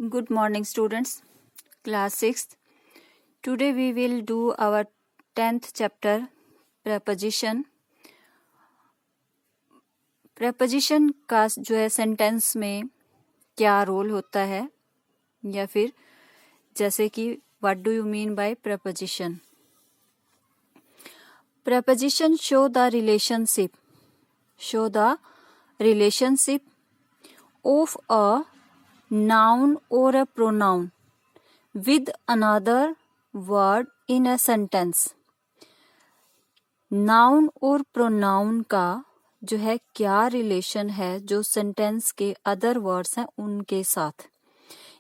Good morning, students. Class 6th. Today we will do our 10th chapter, preposition. preposition का जो है sentence में क्या रोल होता है या फिर जैसे कि what do you mean by preposition? Preposition show the relationship of a noun or a pronoun with another word in a sentence. Noun और प्रोनाउन का जो है क्या रिलेशन है जो सेंटेंस के अदर वर्ड्स हैं उनके साथ.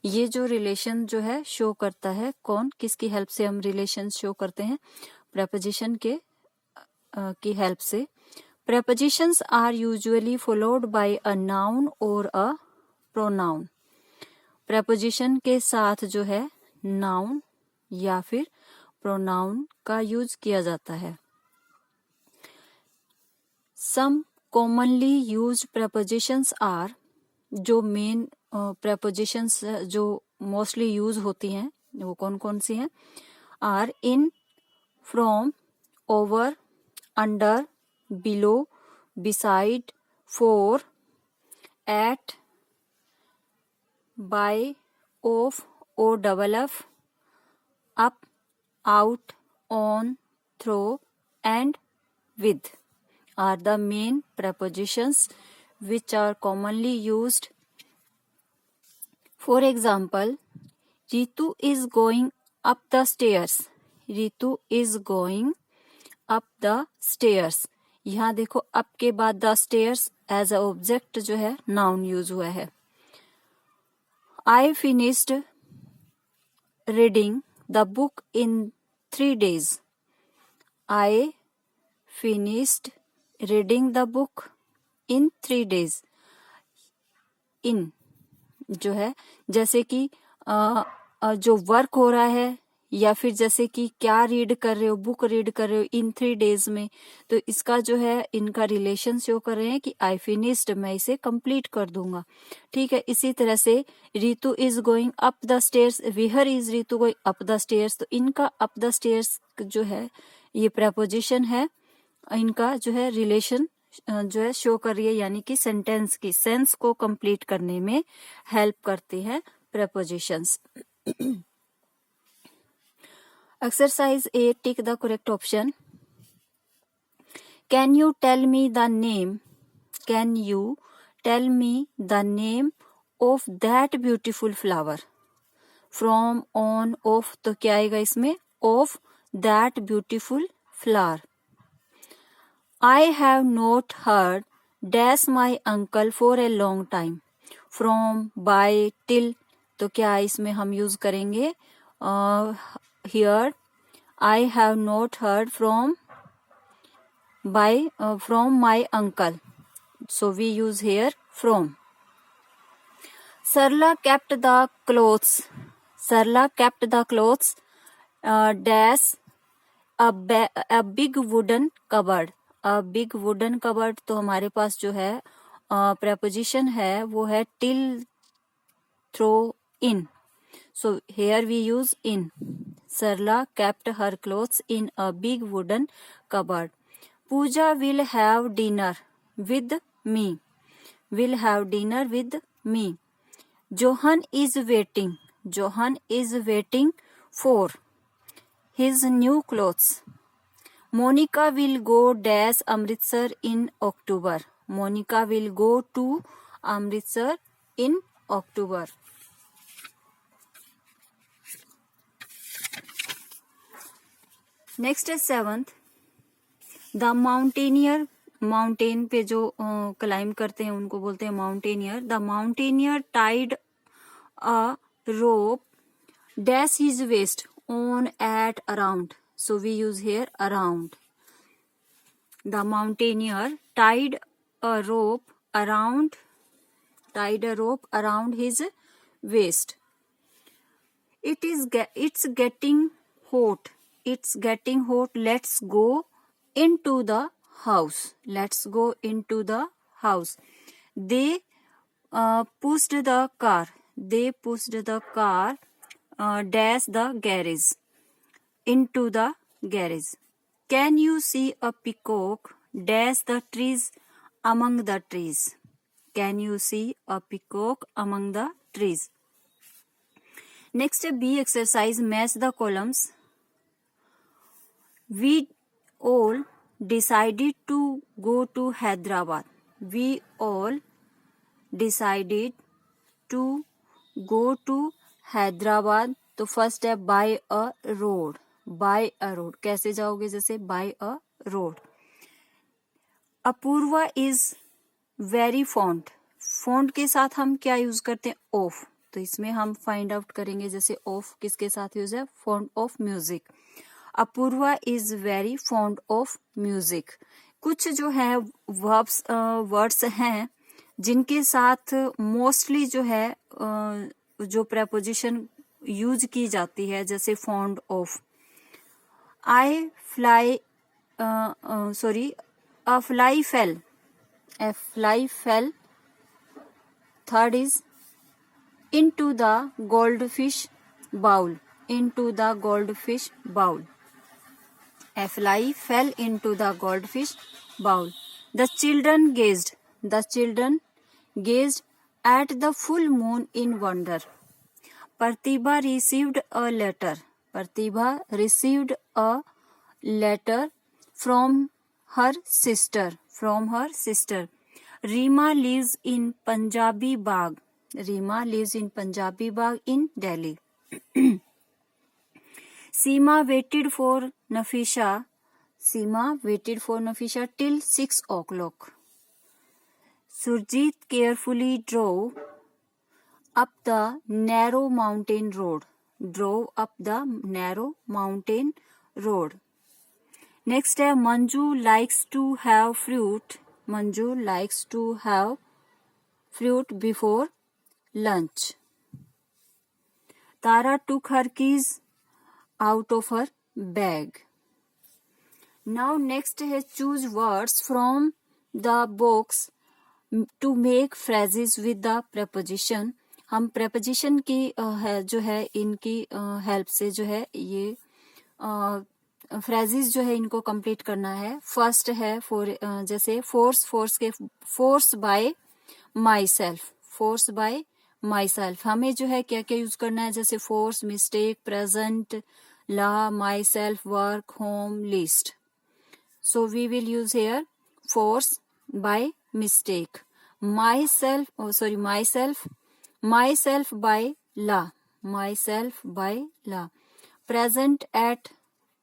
ये जो रिलेशन जो है शो करता है कौन किसकी हेल्प से हम रिलेशन शो करते हैं? प्रेपोजिशन के की हेल्प से. Prepositions are usually followed by a noun or a pronoun. preposition के साथ जो है नाउन या फिर प्रोनाउन का यूज किया जाता है. Some commonly used prepositions are जो मेन prepositions जो मोस्टली यूज होती हैं वो कौन कौन सी हैं? Are in, from, over, under, below, beside, for, at, by, of, OFF, up, out, on, through, and with are the main prepositions which are commonly used. For example, Ritu is going up the stairs. Ritu is going up the stairs. यहाँ देखो up के बाद the stairs as a object जो है noun use हुआ है. I finished reading the book in 3 days. I finished reading the book in 3 days. In जो है जैसे कि जो वर्क हो रहा है या फिर जैसे कि क्या रीड कर रहे हो, बुक रीड कर रहे हो इन 3 days में, तो इसका जो है इनका रिलेशन शो कर रहे हैं कि आई फिनिश्ड, मैं इसे कंप्लीट कर दूंगा. ठीक है. इसी तरह से Ritu is going up the stairs, where is Ritu going up the stairs, तो इनका अप द स्टेयर्स जो है ये प्रेपोजिशन है. इनका जो है रिलेशन जो है शो कर रही है यानी कि सेंटेंस की सेंस को कंप्लीट करने में हेल्प करती है prepositions. Exercise 8, tick the correct option. Can you tell me the name? Can you tell me the name of that beautiful flower? From, on, of, तो क्या आएगा इसमें? Of that beautiful flower. I have not heard dash my uncle for a long time. From, by, till, तो क्या इसमें हम use करेंगे? Here I have not heard from my uncle, so we use here from. Sarla kept the clothes dash a big wooden cupboard. A big wooden cupboard तो हमारे पास जो है preposition है वो है till, through, in. So here we use in. Sarla kept her clothes in a big wooden cupboard. Pooja will have dinner with me. Will have dinner with me. Johan is waiting for his new clothes. Monica will go dash Amritsar in October. Monica will go to Amritsar in October. Next है 7th. The mountaineer, mountain पे जो climb करते हैं उनको बोलते हैं mountaineer. The mountaineer tied a rope dash his waist on at around, so we use here around. The mountaineer tied a rope around his waist. It's getting hot. Let's go into the house. They pushed the car. they pushed the car dash the garage into the garage. Can you see a peacock dash the trees among the trees? Can you see a peacock among the trees? Next B exercise, match the columns. We all decided to go to Hyderabad. We all decided to go to Hyderabad. तो first है by a road. By a road कैसे जाओगे? जैसे by a road. Apurva is very fond. Fond के साथ हम क्या use करते हैं? ऑफ. तो इसमें हम फाइंड आउट करेंगे जैसे ऑफ किसके साथ यूज है? Fond of music. Apurva is very fond of music. कुछ जो है वर्ड्स हैं जिनके साथ मोस्टली जो है जो प्रेपोजिशन यूज की जाती है, जैसे fond of. I fly a fly fell. A fly fell. Third is into the goldfish bowl. Into the goldfish bowl. A fly fell into the goldfish bowl. The children gazed. The children gazed at the full moon in wonder. Pratibha received a letter. Pratibha received a letter from her sister. From her sister. Reema lives in Punjabi Bagh. Reema lives in Punjabi Bagh in Delhi. Seema waited for Nafisha. Seema waited for Nafisha till 6 o'clock. Surjit carefully drove up the narrow mountain road. Drove up the narrow mountain road. Next है Manju likes to have fruit. Manju likes to have fruit before lunch. Tara took her keys out of her bag. Now next है choose words from the box to make phrases with the preposition. हम preposition की जो है इनकी help से जो है ये फ्रेजेस जो है इनको कंप्लीट करना है. फर्स्ट है जैसे force by myself. Force by myself हमें जो है क्या क्या यूज करना है? जैसे force, mistake, present, law, myself, work, home, list. So we will use here force by mistake. Myself by law. Myself by law. Present at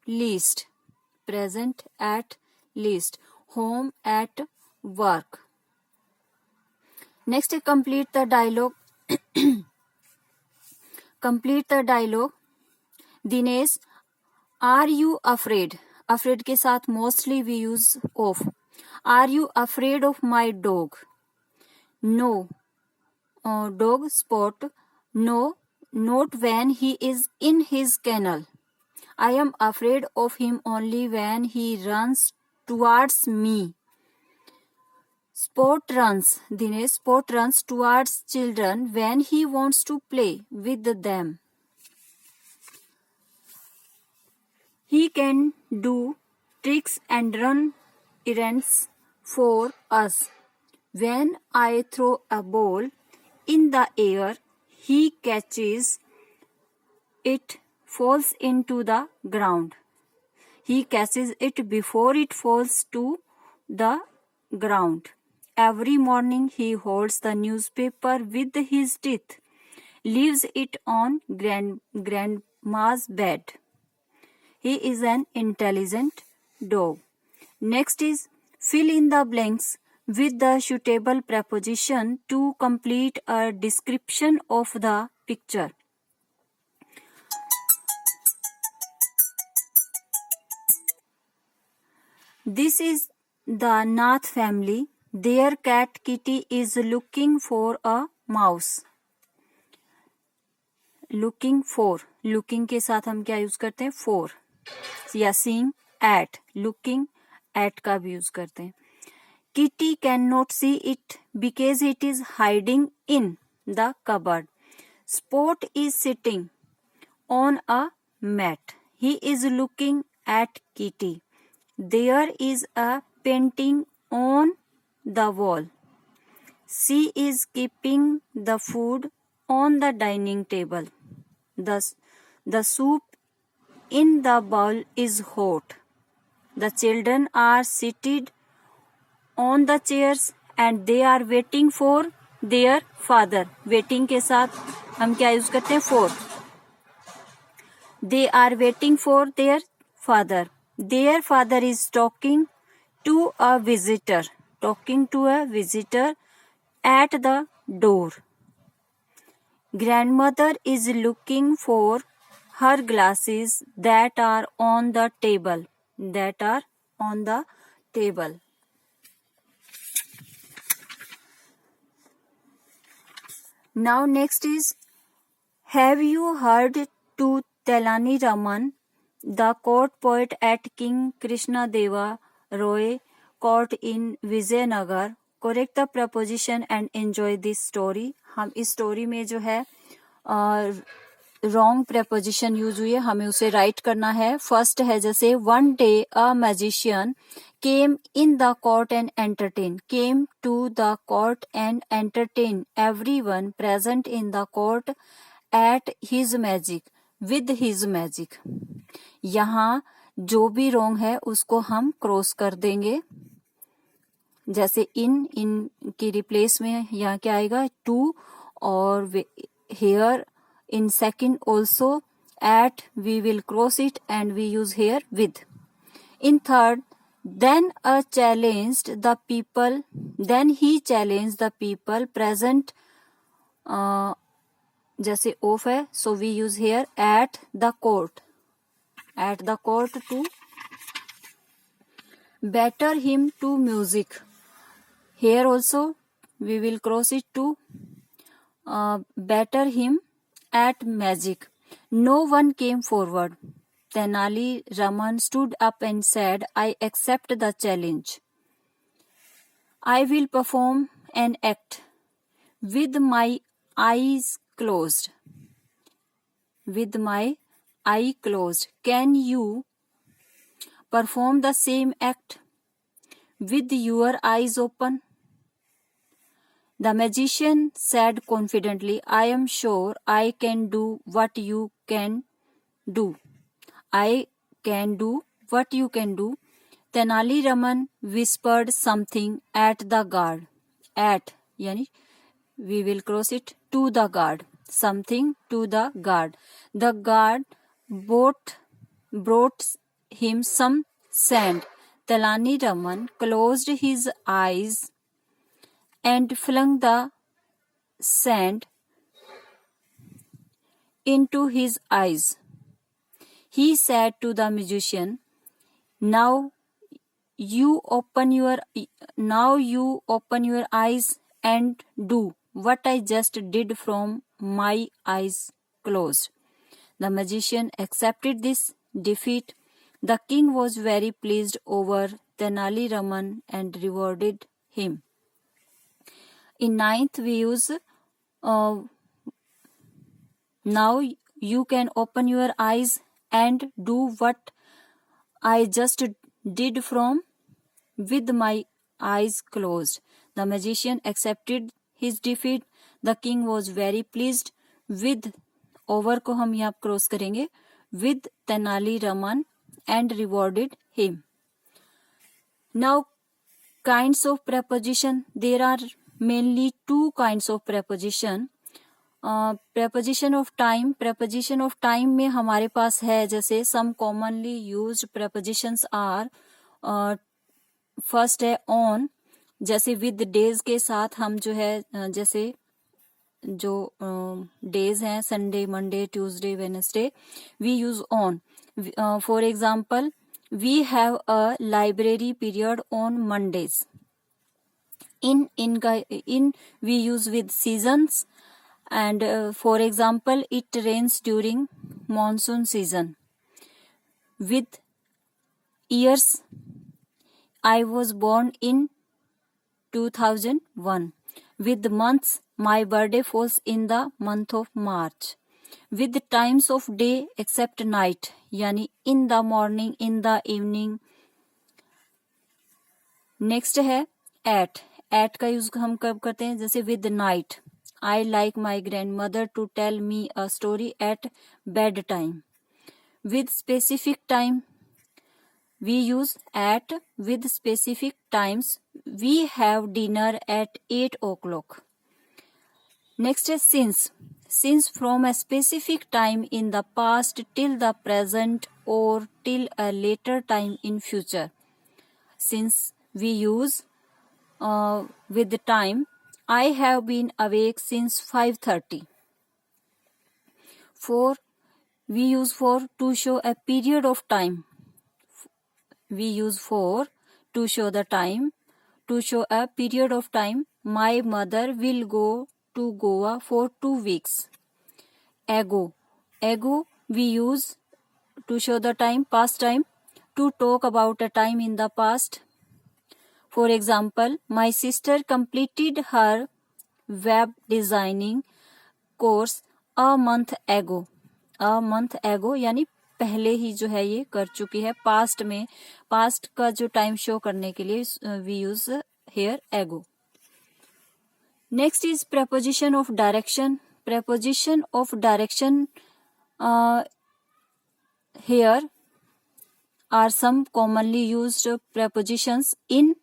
least. Present at least. Home at work. Next, complete the dialogue. Complete the dialogue. Dinesh, are you afraid? Afraid के साथ mostly we use of. Are you afraid of my dog? No. Dog Spot. No, not when he is in his kennel. I am afraid of him only when he runs towards me. Spot runs. Dinesh, Spot runs towards children when he wants to play with them. He can do tricks and run errands for us. When I throw a ball in the air, he catches it, falls into the ground. He catches it before it falls to the ground. Every morning he holds the newspaper with his teeth, leaves it on grandma's bed. He is an intelligent dog. Next is fill in the blanks with the suitable preposition to complete a description of the picture. This is the Nath family. Their cat Kitty is looking for a mouse. Looking for. Looking के साथ हम क्या use करते हैं? For. या seeing at. Looking at का भी use करते हैं. Kitty cannot see it because it is hiding in the cupboard. Spot is sitting on a mat. He is looking at Kitty. There is a painting on the wall. She is keeping the food on the dining table. The soup in the bowl is hot. The children are seated on the chairs and they are waiting for their father. Waiting के साथ हम क्या use करते हैं? for. They are waiting for their father. Their father is talking to a visitor. Talking to a visitor at the door. Grandmother is looking for her glasses that are on the table. That are on the table. Now next is, have you heard to Telani Raman, the court poet at King Krishna Deva Roy Court in Vijayanagar? Correct the preposition and enjoy this story. हम इस story में जो है wrong preposition use हुई है, हमें उसे right करना है. फर्स्ट है जैसे, one day a magician came in the court and entertain. Came to the court and entertain everyone present in the court at his magic, with his magic. यहाँ जो भी रॉन्ग है उसको हम क्रॉस कर देंगे. जैसे इन की रिप्लेस में यहाँ क्या आएगा? टू. और hair in second also at, we will cross it and we use here with. In third, then he challenged the people present. जैसे off है, so we use here at the court to better him to music. Here also we will cross it to better him at magic. No one came forward. Tenali Raman stood up and said, I accept the challenge. I will perform an act with my eyes closed. With my eye closed. Can you perform the same act with your eyes open? The magician said confidently, I am sure I can do what you can do. I can do what you can do. Tenali Raman whispered something at the guard. At, yani, we will cross it to the guard. Something to the guard. The guard brought him some sand. Tenali Raman closed his eyes and flung the sand into his eyes. He said to the magician, Now you open your eyes and do what I just did from my eyes closed. The magician accepted this defeat. The king was very pleased over Tenali Raman and rewarded him. In ninth, we use now you can open your eyes and do what I just did from with my eyes closed. The magician accepted his defeat. The king was very pleased with, over को हम यहाँ cross करेंगे, with Tenali Raman and rewarded him. Now, kinds of preposition. There are mainly two kinds of preposition. Preposition of time. Preposition of time में हमारे पास है जैसे some commonly used prepositions are, first है on. जैसे with days के साथ हम जो है जैसे जो days हैं Sunday, Monday, Tuesday, Wednesday, we use on. For example, we have a library period on Mondays. In we use with seasons, and for example, it rains during monsoon season. With years, I was born in 2001. With months, my birthday falls in the month of March. With times of day except night, यानी in the morning, in the evening. Next है at का use हम कब करते हैं, जैसे with night. I like my grand mother to tell me a story at bed time. With specific time we use at. With specific times we have dinner at 8 o'clock. Next है since from a specific time in the past till the present और till a later time in future. Since we use with the time. I have been awake since 5:30. We use for to show a period of time. We use for to show the time, to show a period of time. My mother will go to Goa for 2 weeks. Ago we use to show the time, past time, to talk about a time in the past. For example, my sister completed her web designing course a month ago. यानी पहले ही जो है ये कर चुकी है. Past में, past का जो टाइम शो करने के लिए we use here ago. Next is preposition of direction. Preposition of direction here are some commonly used prepositions. In,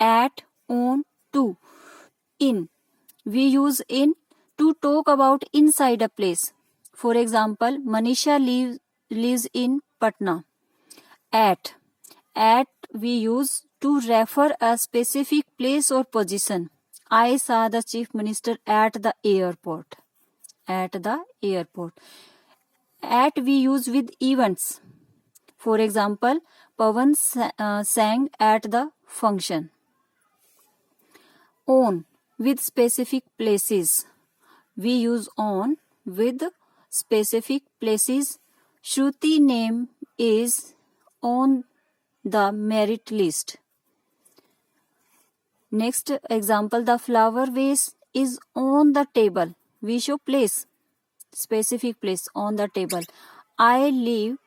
at, on, to. In, we use in to talk about inside a place. For example, Manisha lives in Patna. At we use to refer a specific place or position. I saw the chief minister at the airport. At we use with events. For example, Pawan sang at the function. On, with specific places. We use on with specific places. Shruti name is on the merit list. Next example, the flower vase is on the table. We show place, specific place, on the table. I live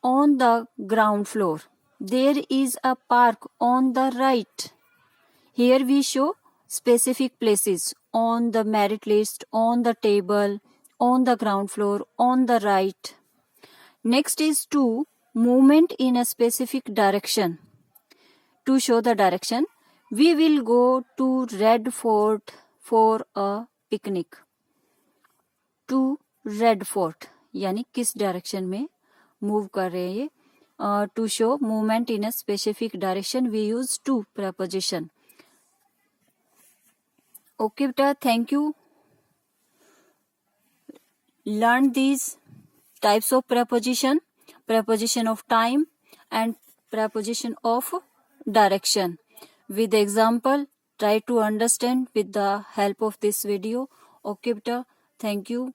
on the ground floor. There is a park on the right. Here we show specific places, on the merit list, on the table, on the ground floor, on the right. Next is to, movement in a specific direction. To show the direction, we will go to Red Fort for a picnic. To Red Fort यानी किस direction में move कर रहे हैं ये. To show movement in a specific direction we use to preposition. Okay, beta, thank you. Learn these types of preposition of time and preposition of direction. With example, try to understand with the help of this video. Okay, beta, thank you.